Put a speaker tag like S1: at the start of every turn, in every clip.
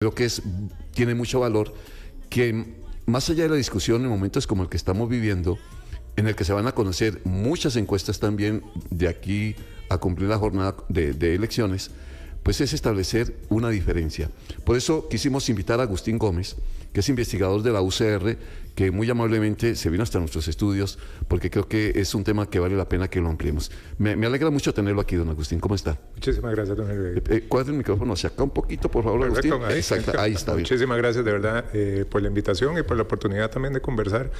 S1: Creo que tiene mucho valor que, más allá de la discusión en momentos como el que estamos viviendo, en el que se van a conocer muchas encuestas también de aquí a cumplir la jornada de elecciones, pues es establecer una diferencia. Por eso quisimos invitar a Agustín Gómez, que es investigador de la UCR, que muy amablemente se vino hasta nuestros estudios, porque creo que es un tema que vale la pena que lo ampliemos. Me alegra mucho tenerlo aquí, don Agustín. ¿Cómo está?
S2: Muchísimas gracias, don Henry.
S1: Cuadre el micrófono hacia acá un poquito, por favor,
S2: Perfecto,
S1: Agustín. Exacto, ahí está bien.
S2: Muchísimas gracias, de verdad, por la invitación y por la oportunidad también de conversar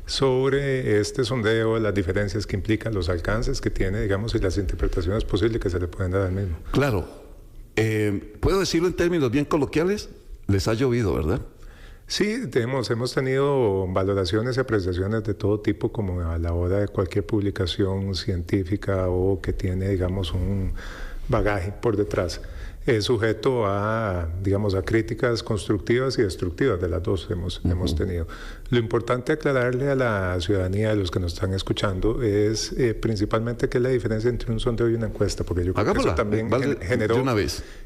S2: sobre este sondeo, las diferencias que implican, los alcances que tiene, digamos, y las interpretaciones posibles que se le pueden dar al mismo.
S1: Claro. ¿Puedo decirlo en términos bien coloquiales? Les ha llovido, ¿verdad?
S2: Sí, hemos tenido valoraciones y apreciaciones de todo tipo, como a la hora de cualquier publicación científica o que tiene, digamos, un bagaje por detrás. Es sujeto a, digamos, a críticas constructivas y destructivas, de las dos hemos tenido. Lo importante aclararle a la ciudadanía, a los que nos están escuchando, es principalmente qué es la diferencia entre un sondeo y una encuesta, porque yo creo que eso también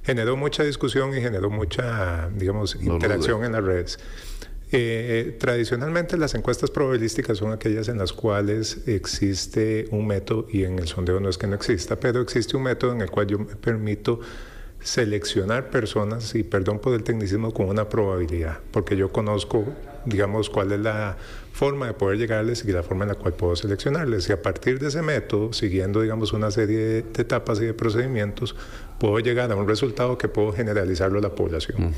S2: generó mucha discusión y generó mucha, digamos, interacción en las redes. Tradicionalmente las encuestas probabilísticas son aquellas en las cuales existe un método, y en el sondeo no es que no exista, pero existe un método en el cual yo me permito seleccionar personas, y perdón por el tecnicismo, con una probabilidad, porque yo conozco, digamos, cuál es la forma de poder llegarles y la forma en la cual puedo seleccionarles, y a partir de ese método, siguiendo, digamos, una serie de etapas y de procedimientos, puedo llegar a un resultado que puedo generalizarlo a la población.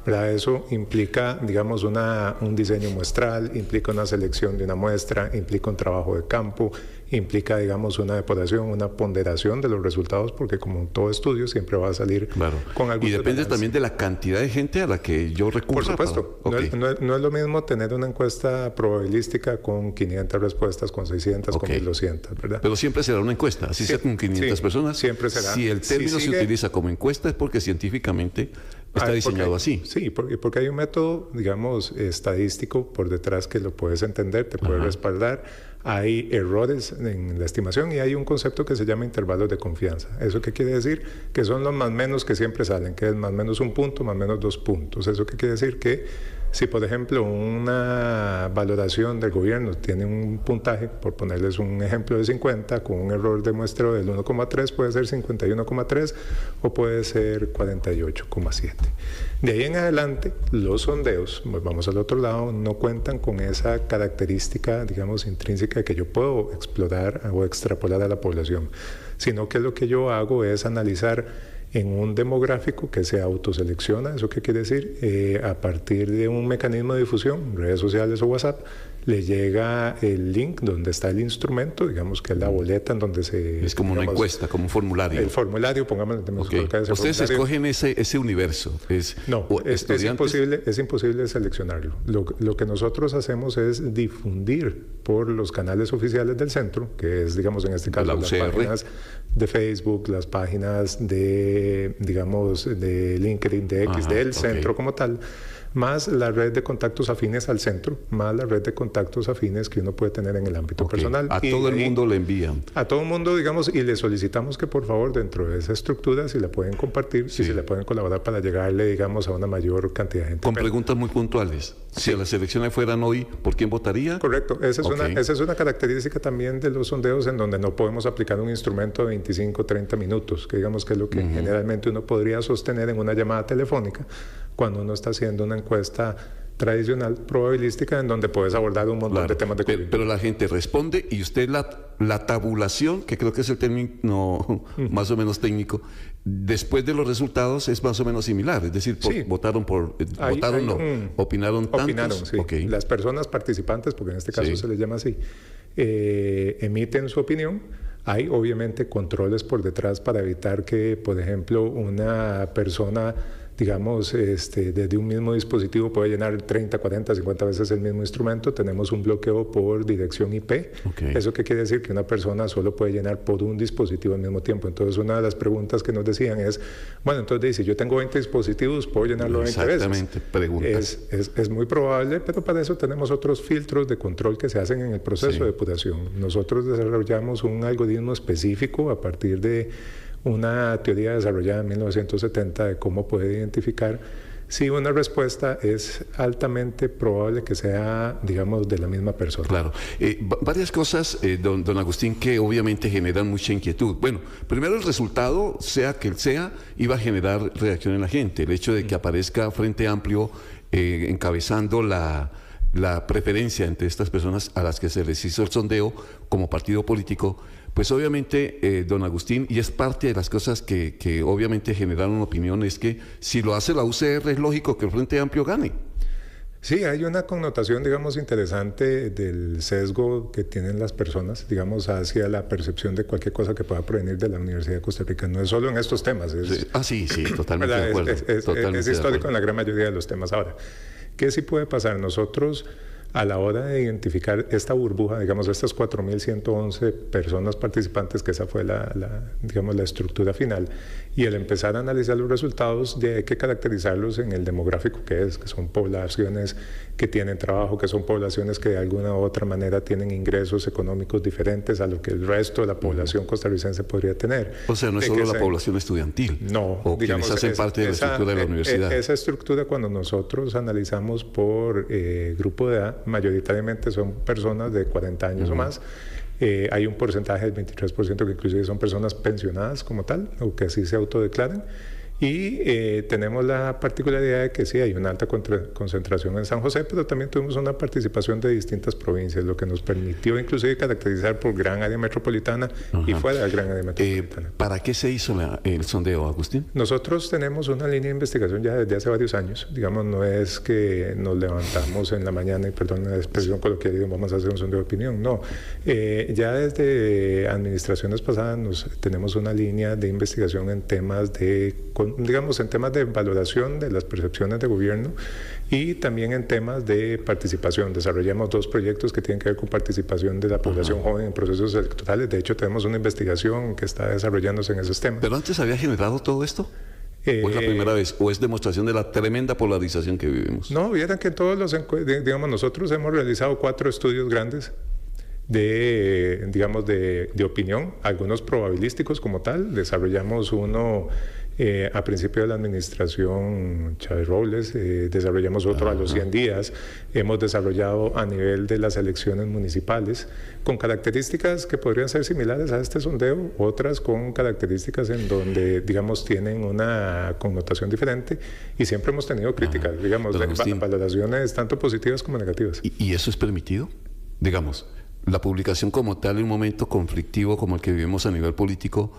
S2: ¿Verdad? Eso implica, digamos, un diseño muestral, implica una selección de una muestra, implica un trabajo de campo, implica, digamos, una depuración, una ponderación de los resultados, porque como en todo estudio siempre va a salir con algo.
S1: Y depende también de la cantidad de gente a la que yo recurra.
S2: Por supuesto. No es lo mismo tener una encuesta probabilística con 500 respuestas, con 600, con 1200, ¿verdad?
S1: Pero siempre será una encuesta, así sea con 500 personas.
S2: Siempre será.
S1: Si el término se utiliza como encuesta es porque científicamente está diseñado así.
S2: Sí, porque hay un método, digamos, estadístico por detrás que lo puedes entender, te puede respaldar. Hay errores en la estimación y hay un concepto que se llama intervalos de confianza. ¿Eso qué quiere decir? Que son los más menos que siempre salen, que es más menos 1 punto, más menos 2 puntos. ¿Eso qué quiere decir? Que si, por ejemplo, una valoración del gobierno tiene un puntaje, por ponerles un ejemplo de 50, con un error de muestreo del 1,3, puede ser 51,3 o puede ser 48,7. De ahí en adelante, los sondeos, vamos al otro lado, no cuentan con esa característica, digamos, intrínseca que yo puedo explorar o extrapolar a la población, sino que lo que yo hago es analizar en un demográfico que se autoselecciona. ¿Eso qué quiere decir? A partir de un mecanismo de difusión, redes sociales o WhatsApp, le llega el link donde está el instrumento, digamos que es la boleta en donde se...
S1: Es como, digamos, una encuesta, como un formulario.
S2: El formulario, pongámoslo.
S1: Ustedes escogen ese universo. Es
S2: imposible seleccionarlo. Lo que nosotros hacemos es difundir por los canales oficiales del centro, que es, digamos, en este caso, las páginas de Facebook, las páginas de, digamos, de LinkedIn, de X, del centro como tal, más la red de contactos afines al centro, más la red de contactos afines que uno puede tener en el ámbito personal.
S1: A todo el mundo le envían.
S2: A todo el mundo, digamos, y le solicitamos que por favor dentro de esa estructura, si la pueden compartir, si la pueden colaborar para llegarle, digamos, a una mayor cantidad de gente.
S1: Con preguntas muy puntuales. Si las elecciones fueran hoy, ¿por quién votaría?
S2: Correcto. Esa es una característica también de los sondeos, en donde no podemos aplicar un instrumento de 25 o 30 minutos, que digamos que es lo que generalmente uno podría sostener en una llamada telefónica cuando uno está haciendo una encuesta tradicional probabilística, en donde puedes abordar un montón de temas de coyuntura.
S1: Pero la gente responde y usted la tabulación, que creo que es el término más o menos técnico, después de los resultados es más o menos similar, es decir, opinaron tantos.
S2: Opinaron, sí. Las personas participantes, porque en este caso se les llama así, emiten su opinión. Hay obviamente controles por detrás para evitar que, por ejemplo, una persona, digamos, desde un mismo dispositivo puede llenar 30, 40, 50 veces el mismo instrumento. Tenemos un bloqueo por dirección IP. ¿Eso qué quiere decir? Que una persona solo puede llenar por un dispositivo al mismo tiempo. Entonces, una de las preguntas que nos decían es, bueno, entonces, si yo tengo 20 dispositivos, ¿puedo llenarlo 20 veces?
S1: Exactamente, pregunta.
S2: Es muy probable, pero para eso tenemos otros filtros de control que se hacen en el proceso de depuración. Nosotros desarrollamos un algoritmo específico a partir de una teoría desarrollada en 1970 de cómo poder identificar sí una respuesta es altamente probable que sea, digamos, de la misma persona.
S1: Claro. Varias cosas, don Agustín, que obviamente generan mucha inquietud. Bueno, primero el resultado, sea que sea, iba a generar reacción en la gente. El hecho de que aparezca Frente Amplio encabezando la preferencia entre estas personas a las que se les hizo el sondeo como partido político, pues obviamente, don Agustín, y es parte de las cosas que obviamente generaron opinión, es que si lo hace la UCR es lógico que el Frente Amplio gane.
S2: Sí, hay una connotación, digamos, interesante del sesgo que tienen las personas, digamos, hacia la percepción de cualquier cosa que pueda provenir de la Universidad de Costa Rica. No es solo en estos temas.
S1: Sí, totalmente de acuerdo.
S2: Es histórico en la gran mayoría de los temas. Ahora, ¿qué sí puede pasar? Nosotros, a la hora de identificar esta burbuja, digamos, estas 4.111 personas participantes, que esa fue digamos, la estructura final, y el empezar a analizar los resultados, hay que caracterizarlos en el demográfico que son poblaciones que tienen trabajo, que son poblaciones que de alguna u otra manera tienen ingresos económicos diferentes a lo que el resto de la población costarricense podría tener.
S1: O sea, no es solo la población estudiantil.
S2: No.
S1: O digamos, quienes hacen parte de la estructura de la universidad.
S2: Esa estructura, cuando nosotros analizamos por grupo de edad, mayoritariamente son personas de 40 años o más. Hay un porcentaje del 23% que inclusive son personas pensionadas como tal, o que así se autodeclaran. Y tenemos la particularidad de que sí hay una alta concentración en San José, pero también tuvimos una participación de distintas provincias, lo que nos permitió inclusive caracterizar por gran área metropolitana y fuera del gran área metropolitana.
S1: ¿Para qué se hizo el sondeo, Agustín?
S2: Nosotros tenemos una línea de investigación ya desde hace varios años. Digamos, no es que nos levantamos en la mañana y, perdón la expresión coloquial, y vamos a hacer un sondeo de opinión. No. Ya desde administraciones pasadas tenemos una línea de investigación en temas en temas de valoración de las percepciones de gobierno y también en temas de participación. Desarrollamos 2 proyectos que tienen que ver con participación de la población joven en procesos electorales. De hecho, tenemos una investigación que está desarrollándose en esos temas.
S1: ¿Pero antes había generado todo esto? ¿O es la primera vez? ¿O es demostración de la tremenda polarización que vivimos?
S2: No, vieran que todos nosotros hemos realizado 4 estudios grandes de opinión, algunos probabilísticos como tal. Desarrollamos uno a principio de la administración Chávez Robles, desarrollamos otro a los 100 días, hemos desarrollado a nivel de las elecciones municipales, con características que podrían ser similares a este sondeo, otras con características en donde, digamos, tienen una connotación diferente, y siempre hemos tenido críticas, valoraciones tanto positivas como negativas.
S1: ¿Y eso es permitido? Digamos, la publicación como tal en un momento conflictivo como el que vivimos a nivel político,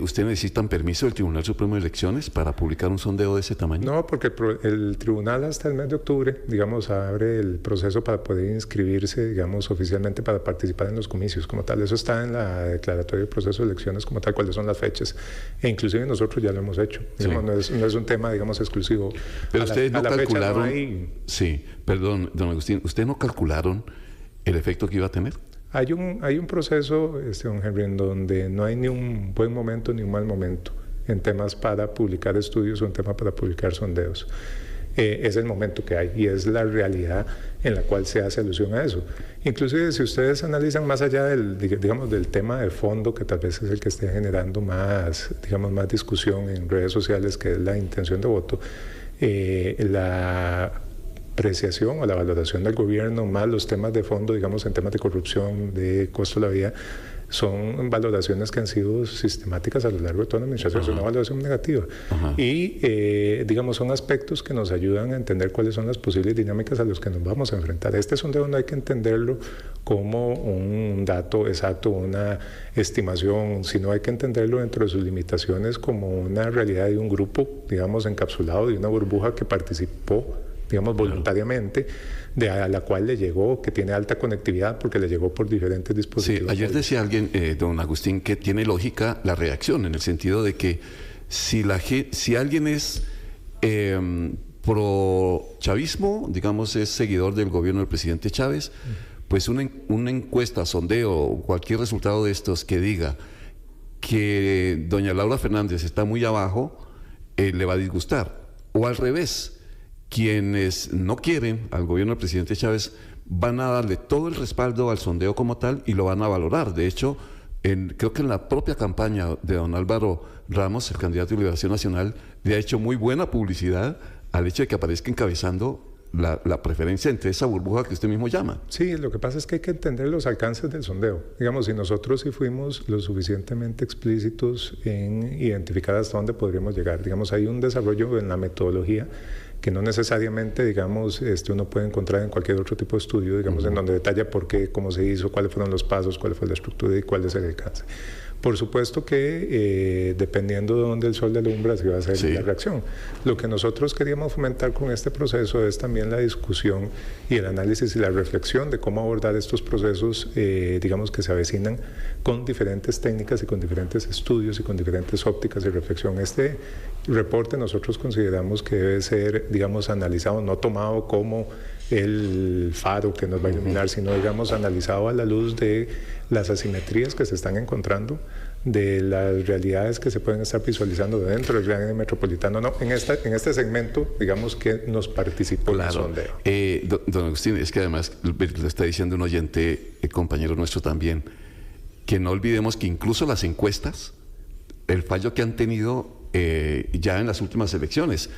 S1: ¿ustedes necesitan permiso del Tribunal Supremo de Elecciones para publicar un sondeo de ese tamaño?
S2: No, porque el tribunal hasta el mes de octubre, digamos, abre el proceso para poder inscribirse, digamos, oficialmente para participar en los comicios como tal. Eso está en la declaratoria del proceso de elecciones como tal, cuáles son las fechas. E inclusive nosotros ya lo hemos hecho. Digamos, no es un tema, digamos, exclusivo.
S1: Pero ustedes no calcularon... Sí, perdón, don Agustín, ¿ustedes no calcularon el efecto que iba a tener?
S2: Hay un proceso, don Henry, en donde no hay ni un buen momento ni un mal momento en temas para publicar estudios o en temas para publicar sondeos. Es el momento que hay y es la realidad en la cual se hace alusión a eso. Inclusive, si ustedes analizan más allá del tema de fondo, que tal vez es el que esté generando más discusión en redes sociales, que es la intención de voto, la apreciación o la valoración del gobierno, más los temas de fondo, digamos, en temas de corrupción, de costo de la vida, son valoraciones que han sido sistemáticas a lo largo de toda la administración. Es una valoración negativa. Y, digamos, son aspectos que nos ayudan a entender cuáles son las posibles dinámicas a las que nos vamos a enfrentar. Este sondeo no hay que entenderlo como un dato exacto, una estimación, sino hay que entenderlo dentro de sus limitaciones como una realidad de un grupo, digamos, encapsulado de una burbuja que participó, digamos, voluntariamente, a la cual le llegó, que tiene alta conectividad porque le llegó por diferentes dispositivos.
S1: Sí, ayer decía alguien, don Agustín, que tiene lógica la reacción, en el sentido de que si alguien es pro chavismo, digamos, es seguidor del gobierno del presidente Chávez, pues una encuesta, sondeo, cualquier resultado de estos que diga que doña Laura Fernández está muy abajo, le va a disgustar. O al revés, quienes no quieren al gobierno del presidente Chávez van a darle todo el respaldo al sondeo como tal y lo van a valorar. De hecho, creo que en la propia campaña de don Álvaro Ramos, el candidato de Liberación Nacional, le ha hecho muy buena publicidad al hecho de que aparezca encabezando la preferencia entre esa burbuja que usted mismo llama.
S2: Sí, lo que pasa es que hay que entender los alcances del sondeo. Digamos, si nosotros sí fuimos lo suficientemente explícitos en identificar hasta dónde podríamos llegar. Digamos, hay un desarrollo en la metodología que no necesariamente, digamos, uno puede encontrar en cualquier otro tipo de estudio, digamos, en donde detalla por qué, cómo se hizo, cuáles fueron los pasos, cuál fue la estructura y cuál es el alcance. Por supuesto que dependiendo de dónde el sol alumbra, así va a ser la reacción. Lo que nosotros queríamos fomentar con este proceso es también la discusión y el análisis y la reflexión de cómo abordar estos procesos, digamos, que se avecinan con diferentes técnicas y con diferentes estudios y con diferentes ópticas y reflexión. Este reporte nosotros consideramos que debe ser, digamos, analizado, no tomado como el faro que nos va a iluminar, sino, digamos, analizado a la luz de las asimetrías que se están encontrando, de las realidades que se pueden estar visualizando dentro del gran metropolitano, no, en este segmento, digamos, que nos participó en el sondeo.
S1: Don Agustín, es que además lo está diciendo un oyente, compañero nuestro también, que no olvidemos que incluso las encuestas, el fallo que han tenido ya en las últimas elecciones,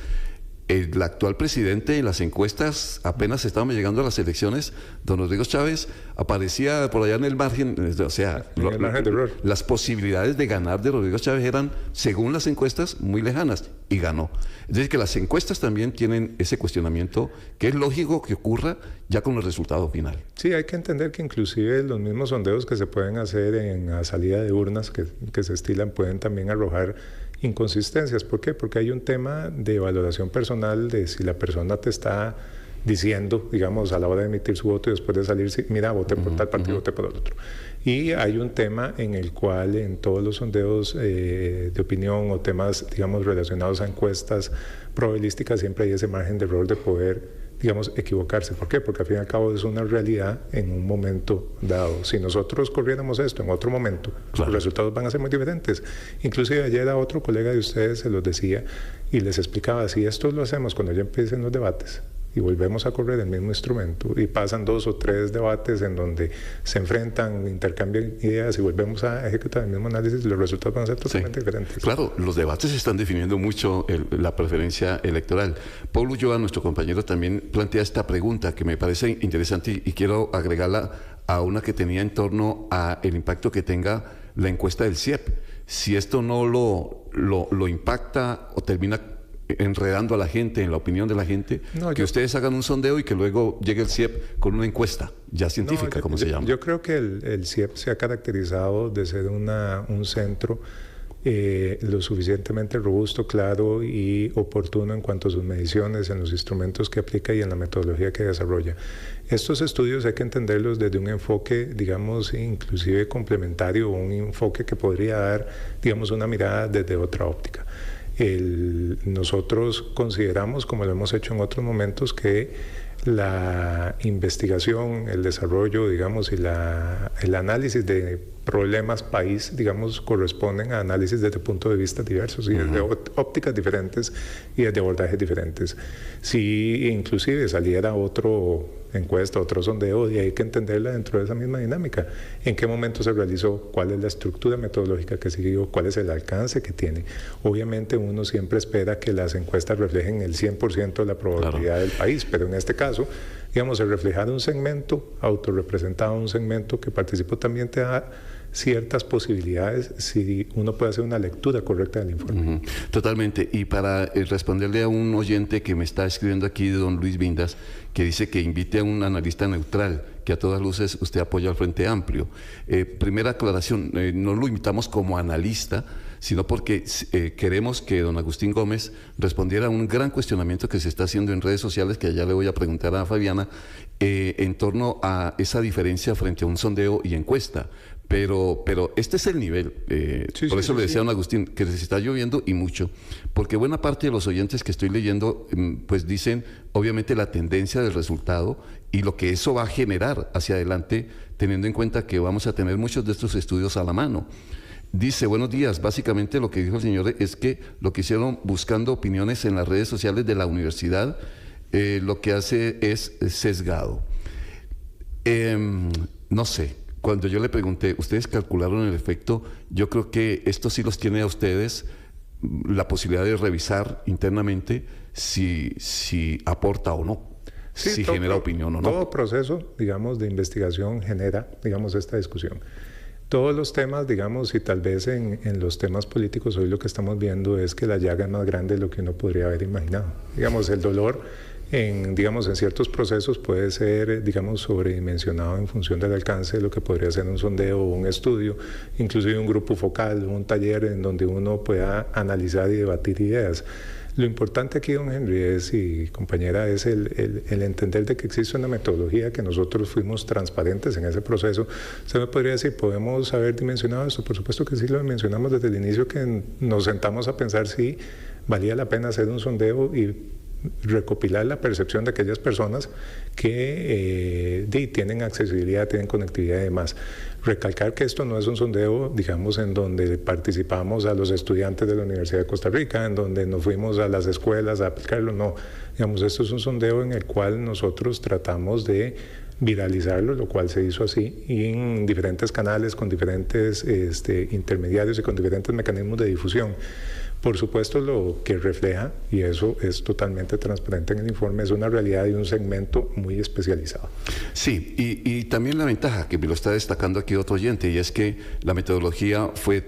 S1: el actual presidente en las encuestas, apenas estábamos llegando a las elecciones, don Rodrigo Chávez aparecía por allá en el margen, o sea,
S2: el margen de error.
S1: Las posibilidades de ganar de Rodrigo Chávez eran, según las encuestas, muy lejanas, y ganó. Es decir, que las encuestas también tienen ese cuestionamiento, que es lógico que ocurra ya con el resultado final.
S2: Sí, hay que entender que inclusive los mismos sondeos que se pueden hacer en la salida de urnas que se estilan pueden también arrojar inconsistencias. ¿Por qué? Porque hay un tema de valoración personal de si la persona te está diciendo, digamos, a la hora de emitir su voto y después de salir, mira, voté por tal partido, voté por el otro. Y hay un tema en el cual en todos los sondeos de opinión o temas, digamos, relacionados a encuestas probabilísticas, siempre hay ese margen de error de poder, digamos, equivocarse. ¿Por qué? Porque al fin y al cabo es una realidad en un momento dado. Si nosotros corriéramos esto en otro momento, los resultados van a ser muy diferentes. Inclusive ayer a otro colega de ustedes se los decía y les explicaba, si esto lo hacemos cuando ya empiecen los debates y volvemos a correr el mismo instrumento y pasan 2 o 3 debates en donde se enfrentan, intercambian ideas y volvemos a ejecutar el mismo análisis, los resultados van a ser totalmente diferentes.
S1: Claro, los debates están definiendo mucho la preferencia electoral. Paul Ulloa, nuestro compañero, también plantea esta pregunta que me parece interesante y quiero agregarla a una que tenía en torno a el impacto que tenga la encuesta del CIEP. Si esto no lo impacta o termina enredando a la gente, en la opinión de la gente, ustedes hagan un sondeo y que luego llegue el CIEP con una encuesta ya científica, como se llama.
S2: Yo creo que el CIEP se ha caracterizado de ser un centro lo suficientemente robusto, claro y oportuno en cuanto a sus mediciones, en los instrumentos que aplica y en la metodología que desarrolla. Estos estudios hay que entenderlos desde un enfoque, digamos, inclusive complementario, o un enfoque que podría dar, digamos, una mirada desde otra óptica. Nosotros consideramos, como lo hemos hecho en otros momentos, que la investigación, el desarrollo, digamos, y el análisis de problemas país, digamos, corresponden a análisis desde puntos de vista diversos y desde ópticas diferentes y desde abordajes diferentes. Si inclusive saliera otro encuesta, otro sondeo, y hay que entenderla dentro de esa misma dinámica. ¿En qué momento se realizó? ¿Cuál es la estructura metodológica que siguió? ¿Cuál es el alcance que tiene? Obviamente uno siempre espera que las encuestas reflejen el 100% de la probabilidad del país, pero en este caso, digamos, el reflejar un segmento autorrepresentado, un segmento que participó, también te da ciertas posibilidades si uno puede hacer una lectura correcta del informe.
S1: Totalmente. Y para responderle a un oyente que me está escribiendo aquí, de don Luis Vindas, que dice que invite a un analista neutral, que a todas luces usted apoya al Frente Amplio. Primera aclaración, no lo invitamos como analista, sino porque queremos que don Agustín Gómez respondiera a un gran cuestionamiento que se está haciendo en redes sociales, que ya le voy a preguntar a Fabiana, en torno a esa diferencia frente a un sondeo y encuesta. Pero este es el nivel, por eso le decía a don Agustín que se está lloviendo y mucho, porque buena parte de los oyentes que estoy leyendo pues dicen obviamente la tendencia del resultado y lo que eso va a generar hacia adelante, teniendo en cuenta que vamos a tener muchos de estos estudios a la mano. Dice, buenos días, básicamente lo que dijo el señor es que lo que hicieron buscando opiniones en las redes sociales de la universidad, lo que hace es sesgado. No sé. Cuando yo le pregunté, ¿ustedes calcularon el efecto? Yo creo que esto sí los tiene a ustedes la posibilidad de revisar internamente si aporta o no,
S2: sí,
S1: si genera opinión o no.
S2: Todo proceso, digamos, de investigación genera, digamos, esta discusión. Todos los temas, digamos, y tal vez en los temas políticos hoy lo que estamos viendo es que la llaga es más grande de lo que uno podría haber imaginado. Digamos, el dolor en ciertos procesos puede ser, digamos, sobredimensionado en función del alcance de lo que podría ser un sondeo o un estudio, inclusive un grupo focal, un taller en donde uno pueda analizar y debatir ideas. Lo importante aquí, don Henry, y compañera, es el entender de que existe una metodología, que nosotros fuimos transparentes en ese proceso. Usted me podría decir, ¿podemos haber dimensionado esto? Por supuesto que sí, lo mencionamos desde el inicio, que nos sentamos a pensar si valía la pena hacer un sondeo y recopilar la percepción de aquellas personas que tienen accesibilidad, tienen conectividad y demás. Recalcar que esto no es un sondeo, digamos, en donde participamos a los estudiantes de la Universidad de Costa Rica, en donde nos fuimos a las escuelas a aplicarlo, no. Digamos, esto es un sondeo en el cual nosotros tratamos de viralizarlo, lo cual se hizo así, y en diferentes canales, con diferentes intermediarios y con diferentes mecanismos de difusión. Por supuesto, lo que refleja, y eso es totalmente transparente en el informe, es una realidad de un segmento muy especializado.
S1: Sí, y también la ventaja, que me lo está destacando aquí otro oyente, y es que la metodología fue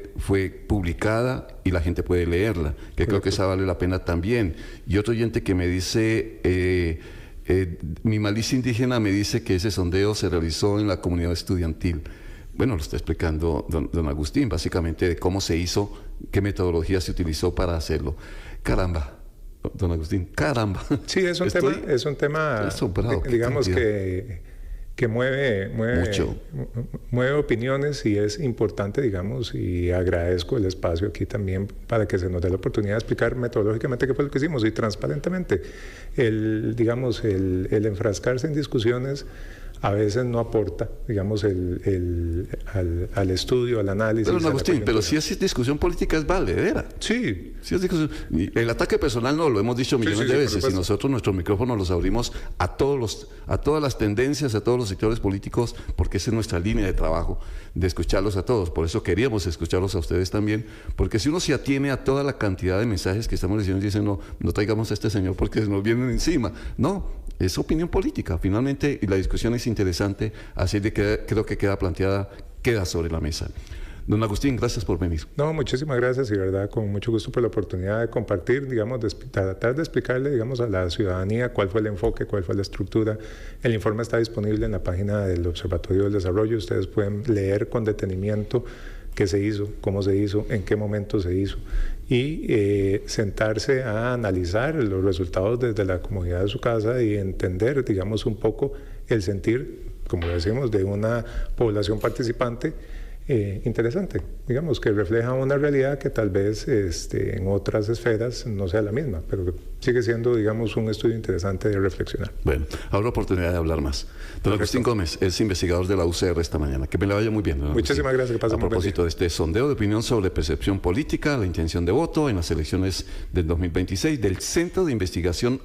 S1: publicada y la gente puede leerla, que correcto. Creo que esa vale la pena también. Y otro oyente que me dice, mi malicia indígena me dice que ese sondeo se realizó en la comunidad estudiantil. Bueno, lo está explicando don Agustín, básicamente de cómo se hizo, qué metodología se utilizó para hacerlo. Caramba, don Agustín, caramba.
S2: Sí, es un tema digamos que mueve opiniones, y es importante, digamos, y agradezco el espacio aquí también para que se nos dé la oportunidad de explicar metodológicamente qué fue lo que hicimos y transparentemente. El enfrascarse en discusiones a veces no aporta, digamos, al estudio, al análisis.
S1: Pero, don Agustín, pero si es discusión política es valedera.
S2: Sí.
S1: Si es discusión, el ataque personal no lo hemos dicho millones de veces, y nosotros nuestros micrófonos los abrimos a todas las tendencias, a todos los sectores políticos, porque esa es nuestra línea de trabajo, de escucharlos a todos. Por eso queríamos escucharlos a ustedes también, porque si uno se atiene a toda la cantidad de mensajes que estamos diciendo, dicen, no traigamos a este señor porque nos vienen encima. No, es opinión política, finalmente, y la discusión es interesante, así de que creo que queda sobre la mesa. Don Agustín, gracias por venir.
S2: No, muchísimas gracias, y verdad, con mucho gusto por la oportunidad de compartir, digamos, tratar de explicarle, digamos, a la ciudadanía cuál fue el enfoque, cuál fue la estructura. El informe está disponible en la página del Observatorio del Desarrollo. Ustedes pueden leer con detenimiento qué se hizo, cómo se hizo, en qué momento se hizo, y sentarse a analizar los resultados desde la comodidad de su casa y entender, digamos, un poco el sentir, como decimos, de una población participante interesante, digamos, que refleja una realidad que tal vez en otras esferas no sea la misma, pero sigue siendo, digamos, un estudio interesante de reflexionar.
S1: Bueno, habrá oportunidad de hablar más. Don Agustín Gómez es investigador de la UCR esta mañana. Que me le vaya muy bien, don Agustín.
S2: Muchísimas gracias. Que pase
S1: a propósito de este sondeo de opinión sobre percepción política, la intención de voto en las elecciones del 2026 del Centro de Investigación